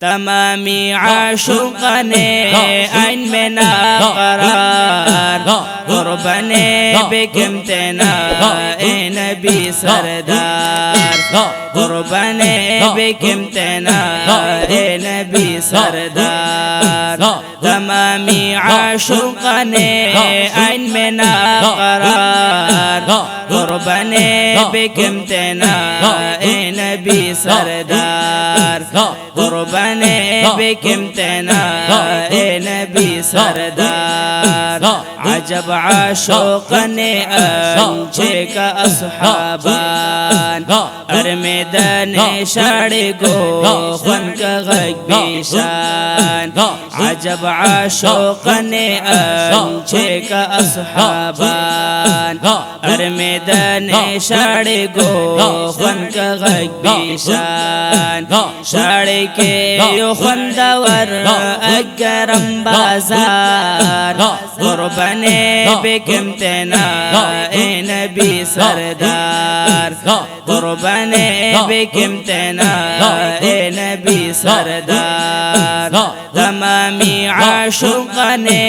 तमामी आशुकाने ऐन में ना करार कुर्बाने बेकम तेना ए नबी सरदार कुर्बाने बेकम तेना ए नबी सरदार तमामी आशुकाने ऐन में ना करार कुर्बाने बेकम तेना ए नबी सरदार कुर्बाने बेकम तेना ए नबी सरदार अजब आशोकने अंचे का असहाबान अर मैदान शाड़े गो खन का गीशान अजब आशोकने अंचे का असहाबान अर मैदान शाड़े गो खन का गीशान शाड़े के यो खंदावर अगरम बाजार कुर्बाने बेकम तेना ए नबी सरदार कुर्बाने बेकम तेना ए नबी सरदार तमामी आशुकाने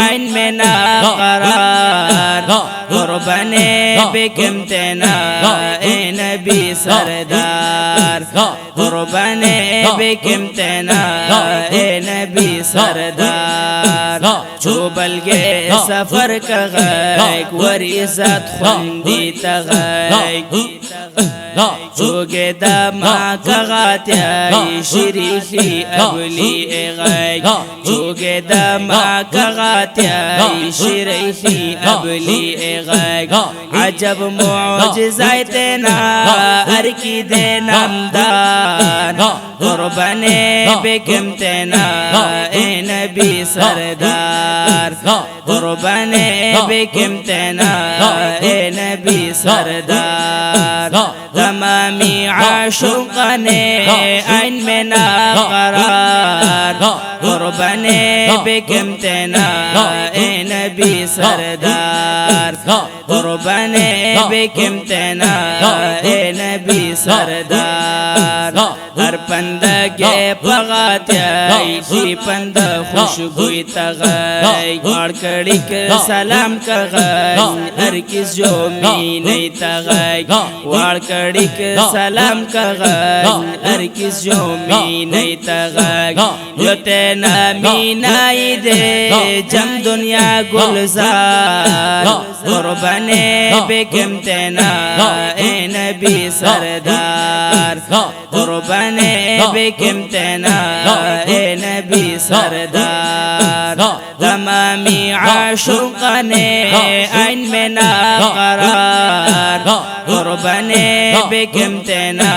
ऐन में ना करार कुर्बाने बेकम तेना ए नबी सरदार कुर्बाने बेकम तेना ए नबी सरदार चुबल गे सफर का गैक वरीज़त खुंदी तगैक चुगे दमा का गात्याई शरीफी अबली गैक चुगे दमा का गात्याई शरीफी अबली गैक अजब मुअजिज़ाए तेना हर की दे नामदान कुर्बाने बेकम तेना ए नबी सरदार कुर्बाने बेकम तेना ए नबी सरदार तमामी आशुकाने ऐन में ना करार कुर्बाने बेकम तेना ए नबी सरदार कुर्बाने बेकम तेना ए नबी सरदार हर पंदा के पगात्याई शी पंदा खुशबुई तगाई गड़कड़ी के सलाम कगाई हर किस जो मी नहीं तगाई गड़कड़ी के सलाम कगाई हर किस जो मी नहीं तगाई जो तेना मी नाई दे जम दुनिया गुलजार कुर्बाने बेकम तेना ए नबी सरदार कुर्बाने बेकम तेना ए नबी सरदार तमामी आशुकाने ऐन में ना करार कुर्बाने बेकम तेना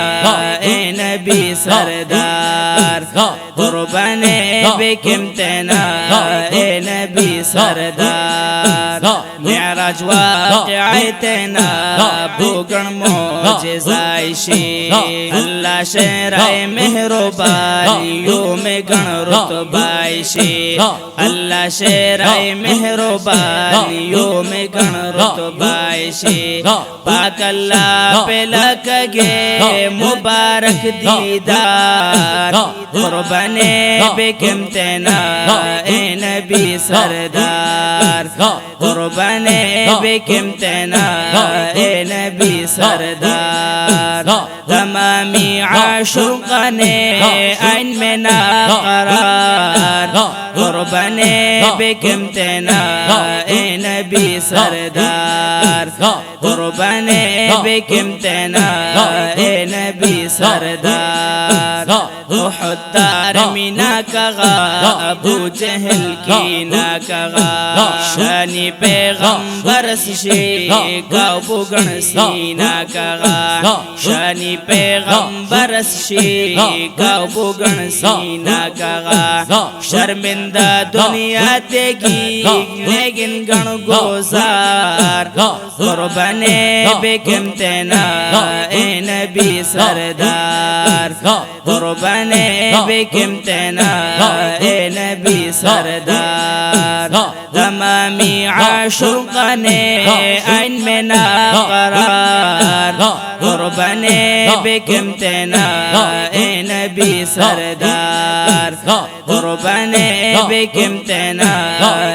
ए नबी सरदार कुर्बाने बेकम तेना ए नबी सरदार मेराज वाक़िए तेना भूगण मोजेज़ाए शे अल्लाह शेराए मेहरबानियों में गण रुतबाए शे अल्लाह शेराए मेहरबानियों में गण रुतबाए शे पाक अल्लाह पे लगे मुबारक दीदार कुर्बाने बेकम तेना ए नबी सरदार कुर्बाने बेकम तेना ए नबी सरदार तमामी आशुकाने ऐन में ना करार कुर्बाने बेकम तेना ए नबी सरदार कुर्बाने बेकम तेना ए नबी सरदार उहद मीना कगा अबू जहल की ना कगा शानी पैगंबर से गाँव बुगण सीना कगा शानी पैगंबर से गाँव बुगण सीना कगा शर्मिंदा दुनिया तेगी लेकिन गण गोजार कुर्बाने बेकम तेना ए नबी सरदार कुर्बाने बेकम तेना ए नबी सरदार तमामी आशुकाने ऐन में ना करार قربنے بك امتنا اے نبی سردار قربنے بك امتنا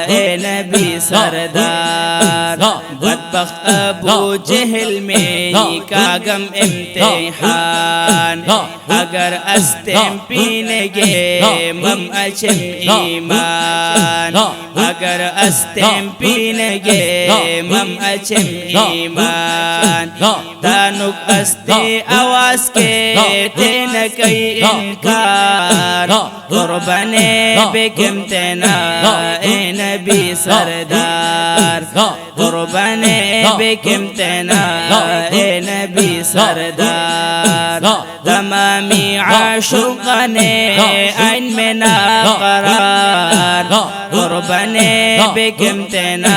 اے نبی سردار بدبخت ابو جہل میں کا غم امتحان اگر استم پینے گے مم اچم ایمان اگر استم پینے گے مم اچم ایمان تانک استے آواز کے تین کئی انکار قربنے بك امتنا اے نبی سردار قربنے بك امتنا اے نبی سردار تمامی عاشقانے عین میں نا قرار قربنے بك امتنا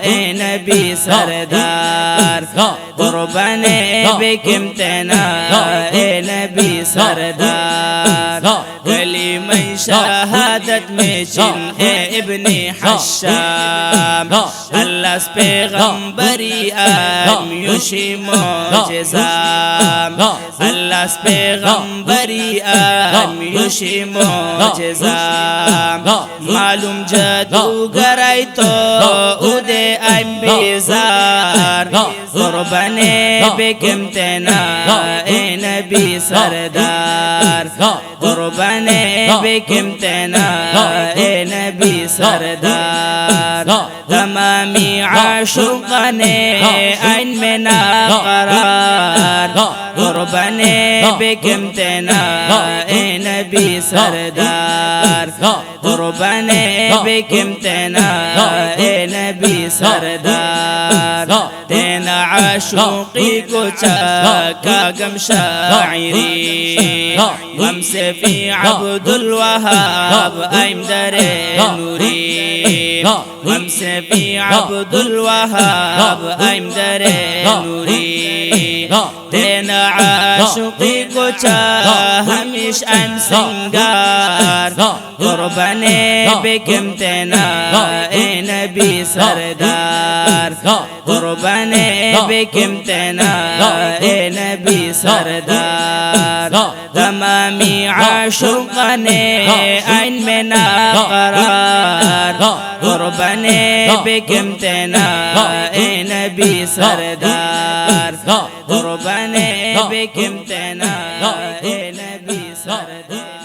اے نبی سردار قربنے بك امتنا اے نبی سردار کلمہ شہادت میں چن ہے ابن حشام اللہ اس پیغمبری آم یوشی معجزام اللہ اس پیغمبری آم یوشی معجزام معلوم جادوگرائی تو اودے آم بیزار قربنے بك امتنا اے نبی سردار قربنے بك امتنا اے نبی سردار تمامی عاشقانے عین میں نا قرار قربنے بك امتنا اے نبی سردار قربنے بك امتنا اے نبی سردار تینا عاشقی کو چاکا غم شاعری غم سے فی عبد الوہاب ایم در نوری غم سے فی عبد الوہاب ایم در نوری تینا عاشقی کو چاہ ہمیش ایم سنگار قربنے بك امتنا اے نبی سردار قربنے بك امتنا اے نبی سردار تمامی عاشقانے عین میں نا قرار قربنے بك امتنا اے نبی سردار قربنے بك امتنا اے نبی سردار